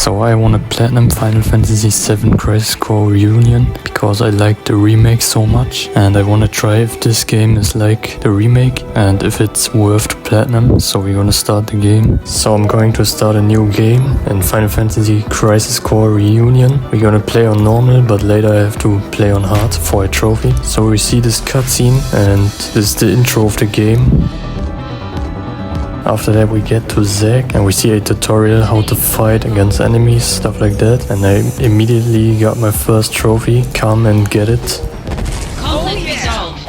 So I want to platinum Final Fantasy VII Crisis Core Reunion because I like the remake so much, and I want to try if this game is like the remake and if it's worth to platinum. So we're gonna start the game. So I'm going to start a new game in Final Fantasy Crisis Core Reunion. We're gonna play on normal, but later I have to play on hard for a trophy. So we see this cutscene, and this is the intro of the game. After that we get to Zack and we see a tutorial how to fight against enemies, stuff like that. And I immediately got my first trophy. Come and get it. Conflict resolved.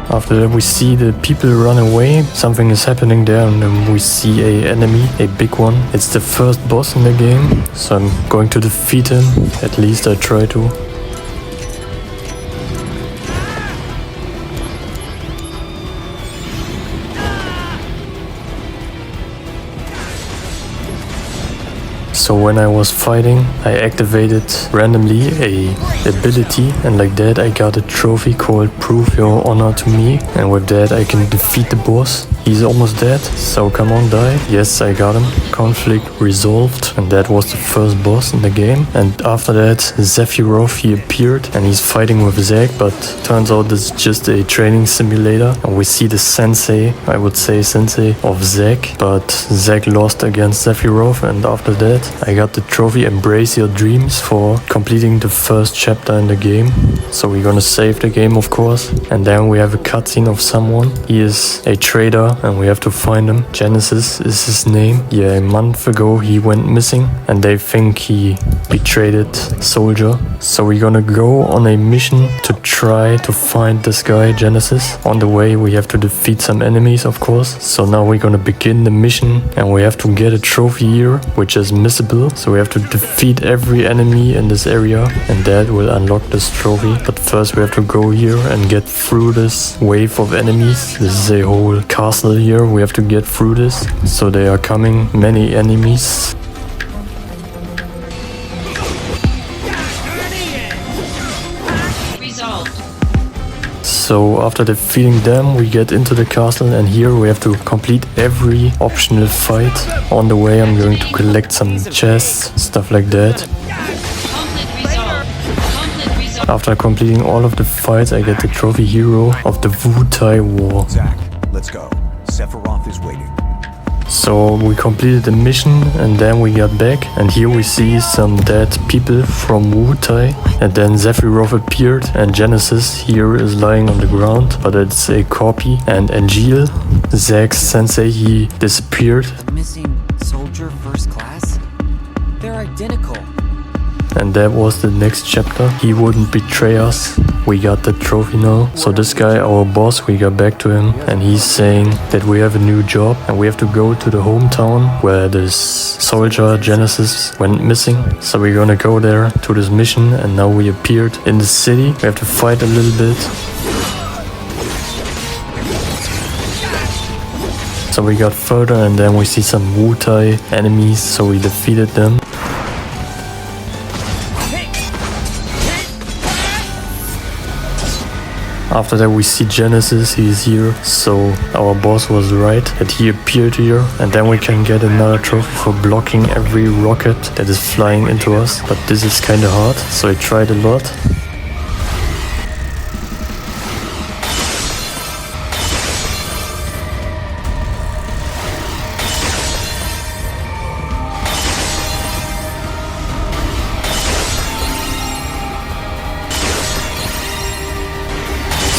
After that we see the people run away. Something is happening there, and then we see a enemy, a big one. It's the first boss in the game, so I'm going to defeat him. At least I try to. So when I was fighting, I activated randomly a ability, and like that I got a trophy called Prove Your Honor to Me, and with that I can defeat the boss. He's almost dead, so come on, die. Yes, I got him. Conflict resolved, and that was the first boss in the game. And after that, Sephiroth, he appeared and he's fighting with Zack, but turns out this is just a training simulator, and we see the sensei, I would say sensei, of Zack, but Zack lost against Sephiroth, and after that I got the trophy Embrace Your Dreams for completing the first chapter in the game. So we're gonna save the game, of course, and then we have a cutscene of someone. He is a traitor and we have to find him. Genesis is his name. Yeah, a month ago he went missing and they think he betrayed Soldier. So we're gonna go on a mission to try to find this guy, Genesis. On the way we have to defeat some enemies, of course. So now we're gonna begin the mission and we have to get a trophy here, which is missable. So we have to defeat every enemy in this area and that will unlock this trophy. But first we have to go here and get through this wave of enemies. This is a whole castle here. We have to get through this. So they are coming, many enemies. So after defeating them, we get into the castle, and here we have to complete every optional fight. On the way I'm going to collect some chests, stuff like that. After completing all of the fights, I get the trophy Hero of the Wu-Tai War. Zack, let's go. Sephiroth is waiting. So we completed the mission and then we got back, and here we see some dead people from Wu-Tai, and then Sephiroth appeared and Genesis here is lying on the ground, but it's a copy, and Angel, Zack's sensei, he disappeared. The missing soldier first class? They're identical. And that was the next chapter. He wouldn't betray us. We got the trophy now. So this guy, our boss, we got back to him and he's saying that we have a new job and we have to go to the hometown where this soldier Genesis went missing. So we're gonna go there to this mission, and now we appeared in the city. We have to fight a little bit. So we got further and then we see some Wu-Tai enemies, so we defeated them. After that we see Genesis, he's here, so our boss was right that he appeared here, and then we can get another trophy for blocking every rocket that is flying into us, but this is kinda hard, so I tried a lot.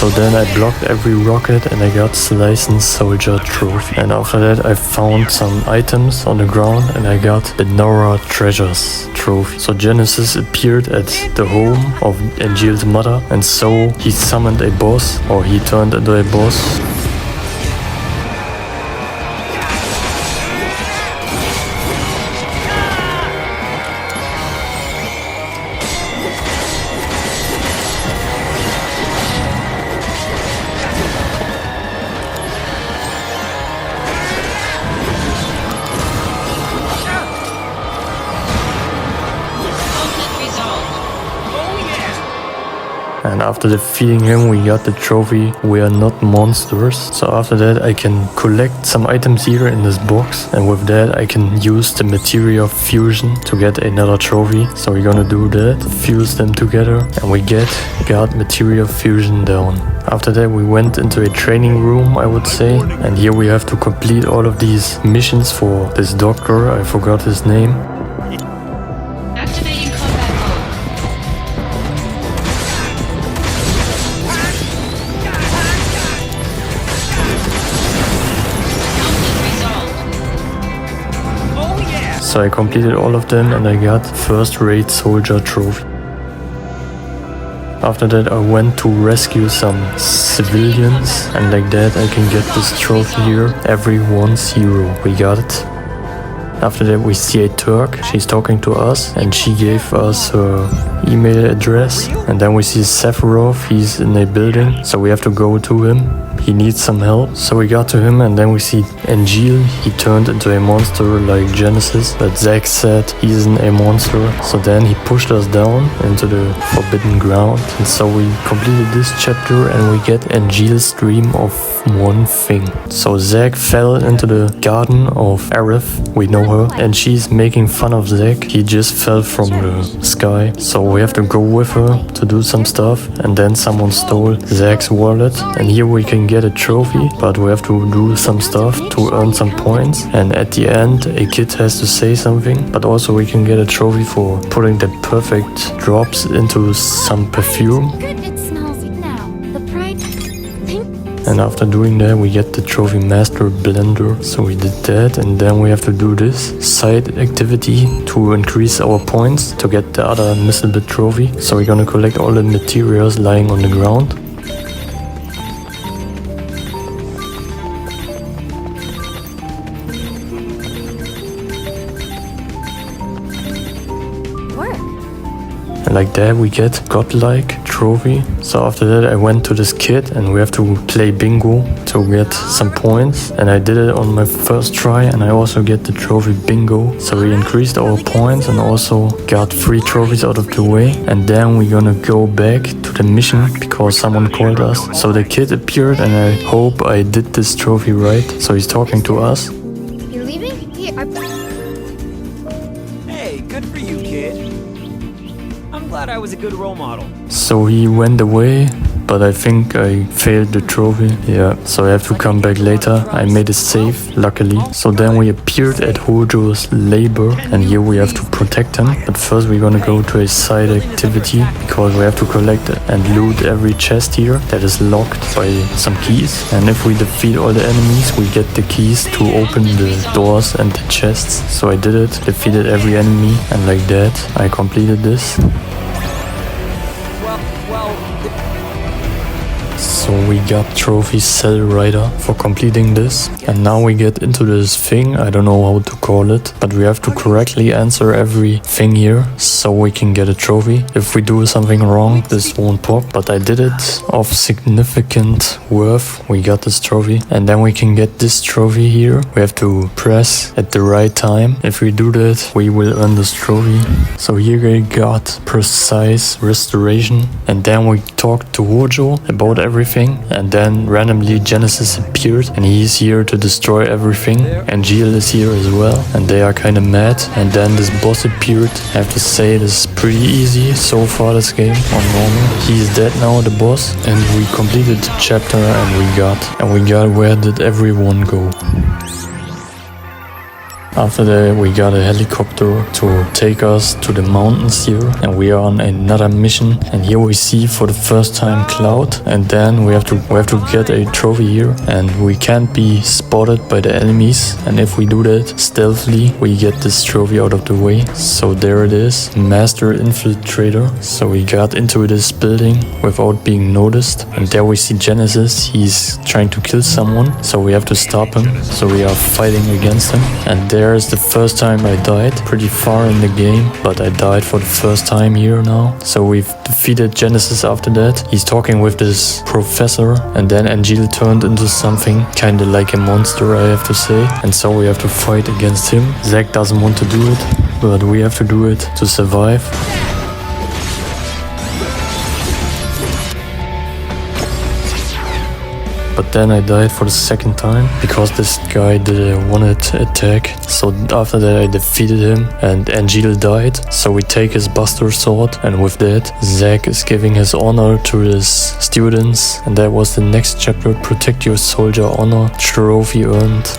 So then I blocked every rocket and I got Licensed Soldier Trophy. And after that I found some items on the ground and I got the Nora Treasures Trophy. So Genesis appeared at the home of Angel's mother, and so he summoned a boss, or he turned into a boss. And after defeating him, we got the trophy, we are not monsters. So after that, I can collect some items here in this box. And with that, I can use the materia fusion to get another trophy. So we're gonna do that, fuse them together, and we got materia fusion down. After that, we went into a training room, I would say. And here we have to complete all of these missions for this doctor. I forgot his name. Activating combat mode. Conflict resolved. So I completed all of them and I got first rate soldier trophy. After that, I went to rescue some civilians, and like that I can get this trophy here, every 1 0. We got it. After that, we see a Turk. She's talking to us and she gave us her email address. And then we see Sephiroth. He's in a building, so we have to go to him. He needs some help, so we got to him. And then we see Angel. He turned into a monster like Genesis, but Zack said he isn't a monster. So then he pushed us down into the forbidden ground. And so we completed this chapter and we get Angel's dream of one thing. So Zack fell into the garden of Aerith. We know her, and she's making fun of Zack. He just fell from the sky. So we have to go with her to do some stuff. And then someone stole Zack's wallet. And here we can get a trophy, but we have to do some stuff to earn some points. And at the end, a kid has to say something. But also we can get a trophy for putting the perfect drops into some perfume. Good, it smells now. The pride. And after doing that, we get the trophy master blender. So we did that, and then we have to do this side activity to increase our points to get the other missile bit trophy. So we're gonna collect all the materials lying on the ground. And like that we get godlike trophy. So after that I went to this kid and we have to play bingo to get some points. And I did it on my first try and I also get the trophy bingo. So we increased our points and also got 3 trophies out of the way. And then we're gonna go back to the mission because someone called us. So the kid appeared and I hope I did this trophy right. So he's talking to us. You're leaving? Here, Hey, good for you, kid. I'm glad I was a good role model. So he went away, but I think I failed the trophy. Yeah, so I have to come back later. I made it safe, luckily. So then we appeared at Hojo's labor, and here we have to protect him. But first we're gonna go to a side activity, because we have to collect and loot every chest here that is locked by some keys. And if we defeat all the enemies, we get the keys to open the doors and the chests. So I did it, defeated every enemy, and like that I completed this. So we got trophy Cell Rider for completing this. And now we get into this thing, I don't know how to call it, but we have to correctly answer everything here so we can get a trophy. If we do something wrong, this won't pop, but I did it of significant worth. We got this trophy, and then we can get this trophy here. We have to press at the right time. If we do that, we will earn this trophy. So here we got precise restoration, and then we talked to Hojo about everything. And then randomly Genesis appeared and he's here to destroy everything. And Jill is here as well and they are kind of mad. And then this boss appeared. I have to say this is pretty easy so far this game on normal. He is dead now, the boss, and we completed the chapter and we got where did everyone go. After that we got a helicopter to take us to the mountains here, and we are on another mission. And here we see for the first time Cloud, and then we have to get a trophy here, and we can't be spotted by the enemies. And if we do that stealthily, we get this trophy out of the way. So there it is, Master Infiltrator. So we got into this building without being noticed, and there we see Genesis. He's trying to kill someone, so we have to stop him. So we are fighting against him, and there's the first time I died, pretty far in the game, but I died for the first time here now. So we've defeated Genesis after that. He's talking with this professor, and then Angel turned into something kinda like a monster, I have to say. And so we have to fight against him. Zack doesn't want to do it, but we have to do it to survive. But then I died for the second time because this guy did a one-hit attack. So after that I defeated him and Angel died. So we take his Buster Sword, and with that Zack is giving his honor to his students. And that was the next chapter, Protect Your Soldier Honor, trophy earned.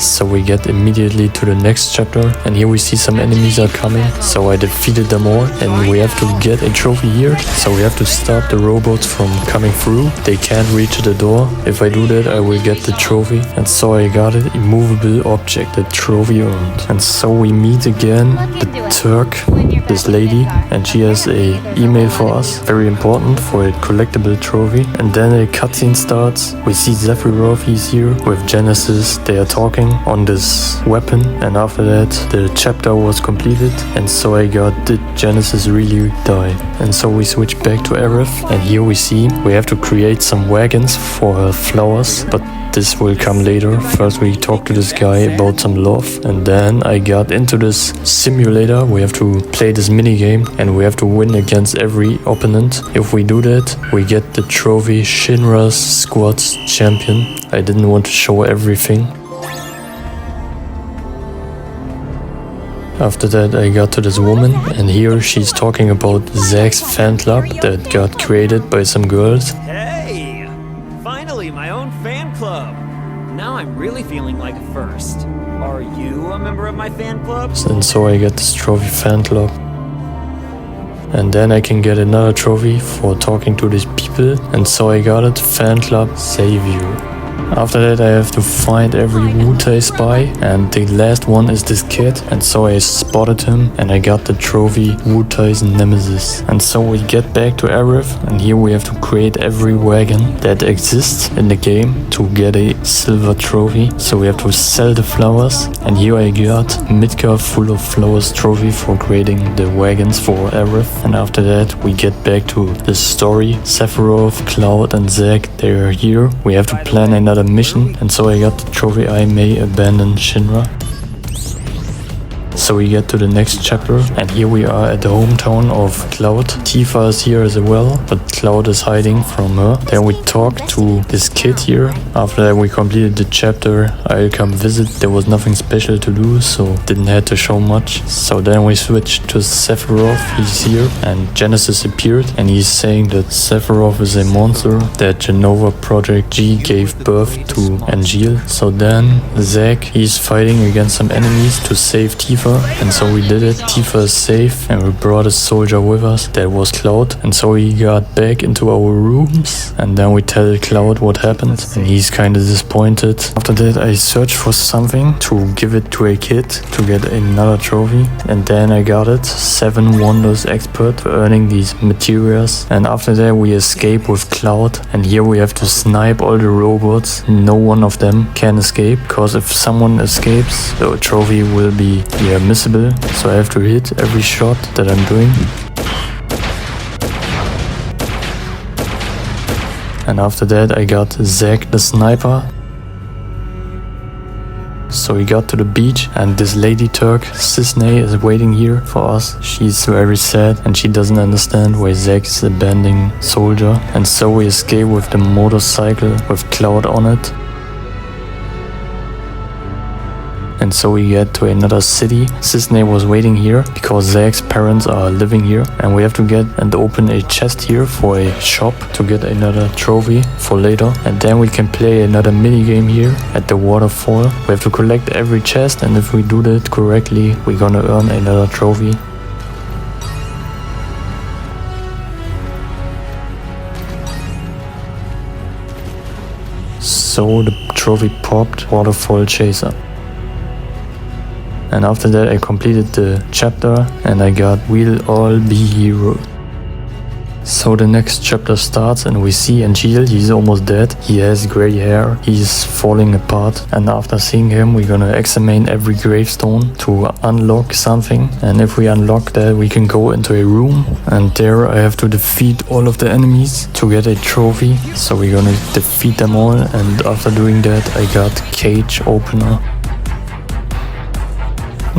So we get immediately to the next chapter, and here we see some enemies are coming. So I defeated them all, and we have to get a trophy here. So we have to stop the robots from coming through. They can't reach the door. If I do that, I will get the trophy. And so I got it, immovable object, the trophy earned. And so we meet again the Turk, this lady, and she has a email for us, very important for a collectible trophy. And then a cutscene starts. We see Sephiroth, he's here with Genesis. They are talking on this weapon, and after that the chapter was completed, and so I got, did Genesis really die? And so we switch back to Aerith, and here we see we have to create some wagons for her flowers, but this will come later. First we talk to this guy about some love, and then I got into this simulator. We have to play this minigame, and we have to win against every opponent. If we do that, we get the trophy Shinra's Squad's Champion. I didn't want to show everything. After that I got to this woman, and here she's talking about Zack's fan club that got created by some girls. Hey! Finally, my own fan club! Now I'm really feeling like a first. Are you a member of my fan club? And so I get this trophy fan club. And then I can get another trophy for talking to these people. And so I got it, fan club savior. After that I have to find every Wu-Tai spy, and the last one is this kid, and so I spotted him and I got the trophy Wu-Tai's Nemesis. And so we get back to Aerith, and here we have to create every wagon that exists in the game to get a silver trophy. So we have to sell the flowers, and here I got Midgar full of flowers trophy for creating the wagons for Aerith. And after that we get back to the story. Sephiroth, Cloud and Zack, they are here. We have to plan another mission, and so I got the trophy I may abandon Shinra. So we get to the next chapter, and here we are at the hometown of Cloud. Tifa is here as well, but Cloud is hiding from her. Then we talk to this kid here. After that we completed the chapter. I'll come visit. There was nothing special to do, so didn't have to show much. So then we switched to Sephiroth. He's here, and Genesis appeared, and he's saying that Sephiroth is a monster that Genova Project G gave birth to Angel. So then Zack, he's fighting against some enemies to save Tifa. And so we did it. Tifa is safe, and we brought a soldier with us. That was Cloud. And so we got back into our rooms, and then we tell Cloud what happened, and he's kind of disappointed. After that I searched for something to give it to a kid to get another trophy, and then I got it, 7 Wonders Expert, for earning these materials. And after that we escape with Cloud, and here we have to snipe all the robots. No one of them can escape, because if someone escapes, the trophy will be missable, so I have to hit every shot that I'm doing. And after that I got Zack the sniper. So we got to the beach, and this lady Turk, Sisney, is waiting here for us. She's very sad, and she doesn't understand why Zack is abandoning soldier. And so we escape with the motorcycle with Cloud on it. And so we get to another city. Sisney was waiting here because Zack's parents are living here, and we have to get and open a chest here for a shop to get another trophy for later. And then we can play another minigame here at the waterfall. We have to collect every chest, and if we do that correctly, we're gonna earn another trophy. So the trophy popped, Waterfall Chaser. And after that I completed the chapter, and I got We'll All Be Hero. So the next chapter starts, and we see Angel. He's almost dead. He has gray hair. He's falling apart. And after seeing him, we're gonna examine every gravestone to unlock something. And if we unlock that, we can go into a room. And there I have to defeat all of the enemies to get a trophy. So we're gonna defeat them all. And after doing that, I got Cage Opener.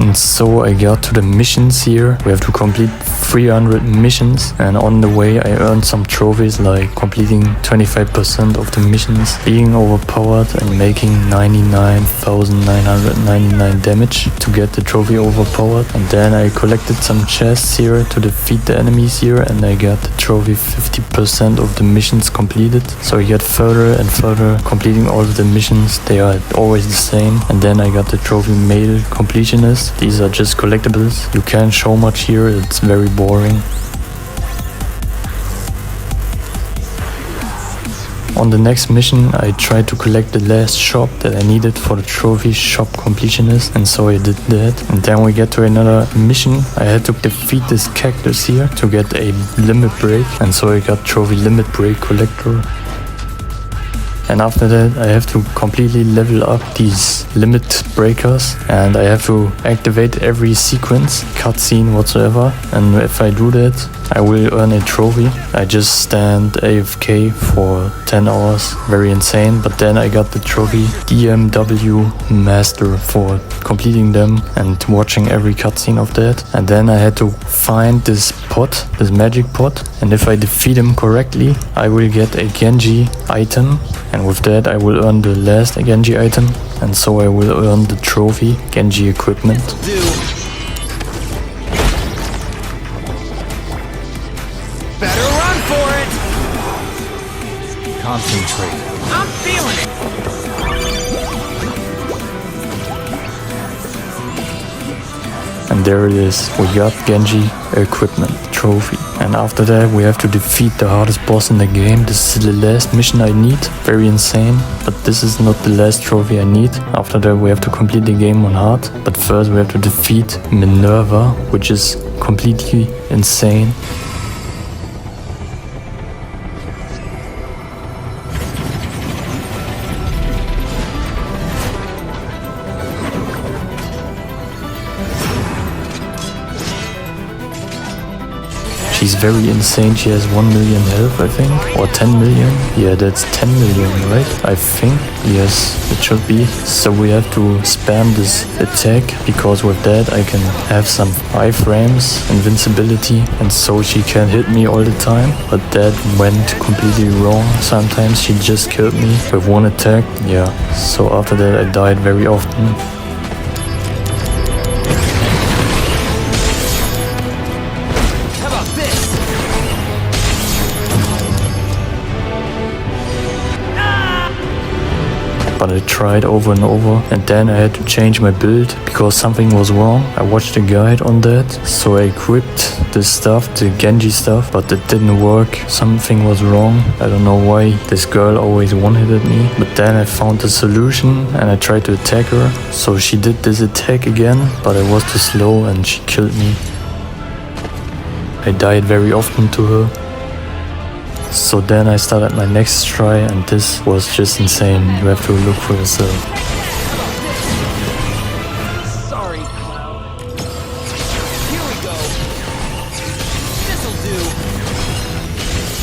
And so I got to the missions here. We have to complete 300 missions, and on the way I earned some trophies like completing 25% of the missions, being overpowered and making 99,999 damage to get the trophy overpowered. And then I collected some chests here to defeat the enemies here, and I got the trophy 50% of the missions completed. So I get further and further completing all of the missions. They are always the same. And then I got the trophy male completionist. These are just collectibles. You can't show much here, it's very boring. On the next mission I tried to collect the last shop that I needed for the trophy shop completionist, and so I did that. And then we get to another mission. I had to defeat this cactus here to get a limit break, and so I got trophy limit break collector. And after that I have to completely level up these limit breakers, and I have to activate every sequence, cutscene whatsoever, and if I do that I will earn a trophy. I just stand AFK for 10 hours, very insane, but then I got the trophy DMW Master for completing them and watching every cutscene of that. And then I had to find this pot, this magic pot, and if I defeat him correctly I will get a Genji item, and with that I will earn the last Genji item, and so I will earn the trophy Genji equipment. Better run for it! Concentrate. I'm feeling it! And there it is, we got Genji equipment trophy. And after that we have to defeat the hardest boss in the game. This is the last mission I need, very insane, but this is not the last trophy I need. After that we have to complete the game on hard, but first we have to defeat Minerva, which is completely insane. She's very insane. She has 1 million health, I think, or 10 million. Yeah, that's 10 million, right? I think, yes, it should be. So we have to spam this attack, because with that I can have some iframes, invincibility, and so she can hit me all the time. But that went completely wrong. Sometimes she just killed me with one attack. Yeah, so after that I died very often. But I tried over and over, and then I had to change my build because something was wrong. I watched a guide on that, so I equipped this stuff, the Genji stuff, but it didn't work. Something was wrong. I don't know why this girl always one-hitted me. But then I found a solution and I tried to attack her. So she did this attack again, but I was too slow and she killed me. I died very often to her. So then I started my next try, and this was just insane. You have to look for yourself. Sorry, Cloud. Here we go. This'll do.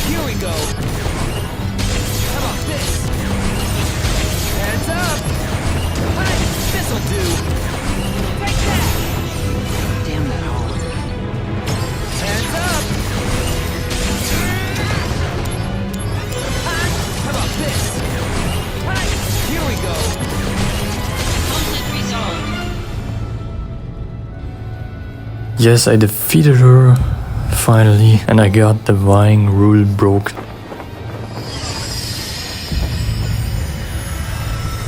Here we go. How about this? Hands up. Hey, this'll do. Take that. Damn that hole. Hands up. Yes, I defeated her, finally, and I got the vying rule broken.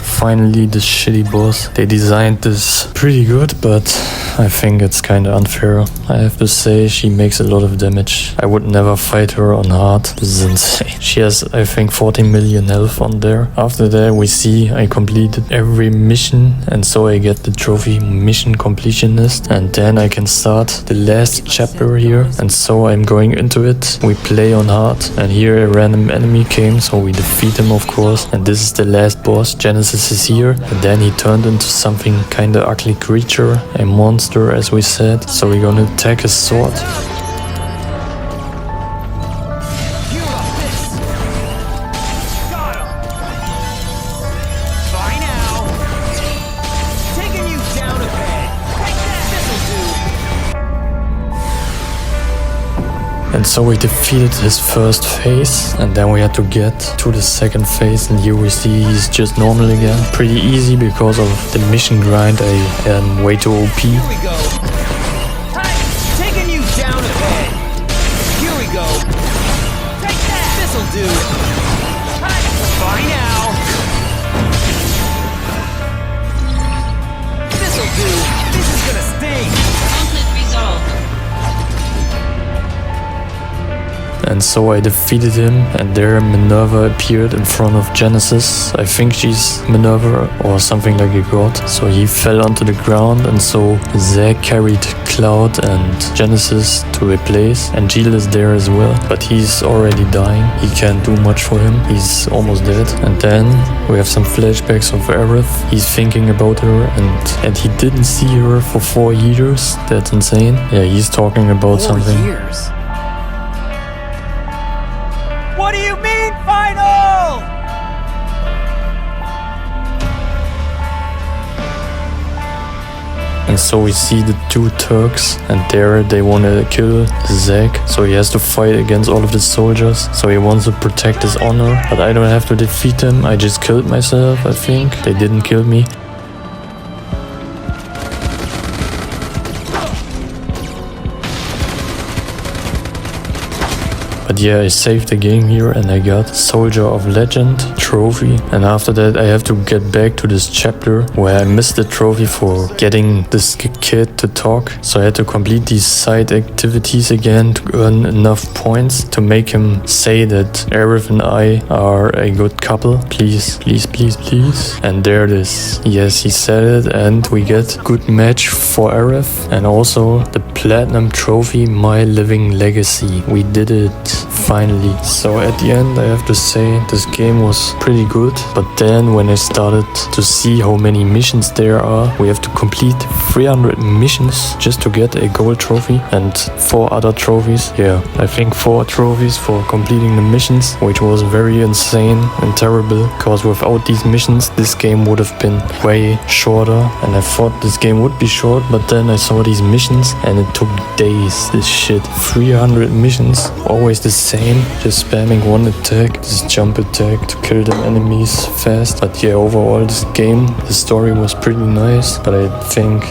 Finally, this shitty boss. They designed this pretty good, but I think it's kinda unfair. I have to say, she makes a lot of damage. I would never fight her on hard. This is insane. She has, I think, 40 million health on there. After that, we see I completed every mission, and so I get the trophy mission completionist. And then I can start the last chapter here, and so I'm going into it. We play on hard, and here a random enemy came, so we defeat him, of course. And this is the last boss. Genesis is here, and then he turned into something kinda ugly creature, a monster, as we said. So we're gonna attack his sword. By now. Taking you down a peg. Take that. And so we defeated his first phase, and then we had to get to the second phase, and here we see he's just normal again. Pretty easy because of the mission grind. I am way too OP. Here we go. Hi, taking you down a bit. Here we go. Take that. This'll do. Hi, bye now. This'll do. This is gonna sting. Conflict resolved. And so I defeated him, and there Minerva appeared in front of Genesis. I think she's Minerva or something like a god. So he fell onto the ground, and so Zack carried Cloud and Genesis to a place, and Jill is there as well, but he's already dying. He can't do much for him. He's almost dead. And then we have some flashbacks of Aerith. He's thinking about her, and he didn't see her for 4 years. That's insane. Yeah, he's talking about 4 something. years. What do you mean, final? And so we see the 2 Turks, and there they want to kill Zack, so he has to fight against all of the soldiers. So he wants to protect his honor, but I don't have to defeat them. I just killed myself, I think. They didn't kill me. But yeah, I saved the game here, and I got Soldier of Legend trophy. And after that I have to get back to this chapter where I missed the trophy for getting this kid to talk. So I had to complete these side activities again to earn enough points to make him say that Aerith and I are a good couple. Please, please, please, please. And there it is. Yes, he said it, and we get good match for Aerith. And also the Platinum trophy, My Living Legacy. We did it. Finally. So at the end I have to say this game was pretty good, but then when I started to see how many missions there are, we have to complete 300 missions just to get a gold trophy and 4 other trophies. Yeah, I think 4 trophies for completing the missions, which was very insane and terrible, because without these missions this game would have been way shorter, and I thought this game would be short, but then I saw these missions and it took days. This shit, 300 missions, always the same, just spamming one attack, this jump attack to kill the enemies fast. But yeah, overall this game, the story was pretty nice, but I think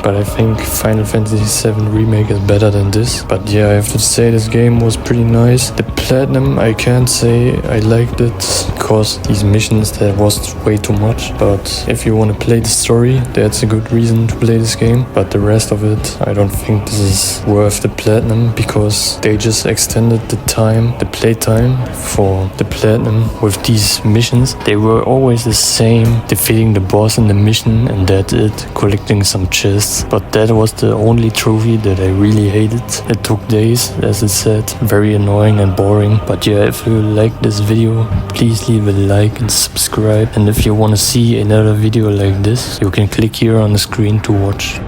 Final Fantasy VII Remake is better than this. But yeah, I have to say this game was pretty nice. The Platinum, I can't say I liked it, because these missions, that was way too much. But if you want to play the story, that's a good reason to play this game. But the rest of it, I don't think this is worth the Platinum, because they just extended the time, the playtime for the Platinum with these missions. They were always the same, defeating the boss in the mission, and that's it, collecting some chests. But that was the only trophy that I really hated. It took days, as I said, very annoying and boring. But yeah, if you like this video, please leave a like and subscribe. And if you want to see another video like this, you can click here on the screen to watch.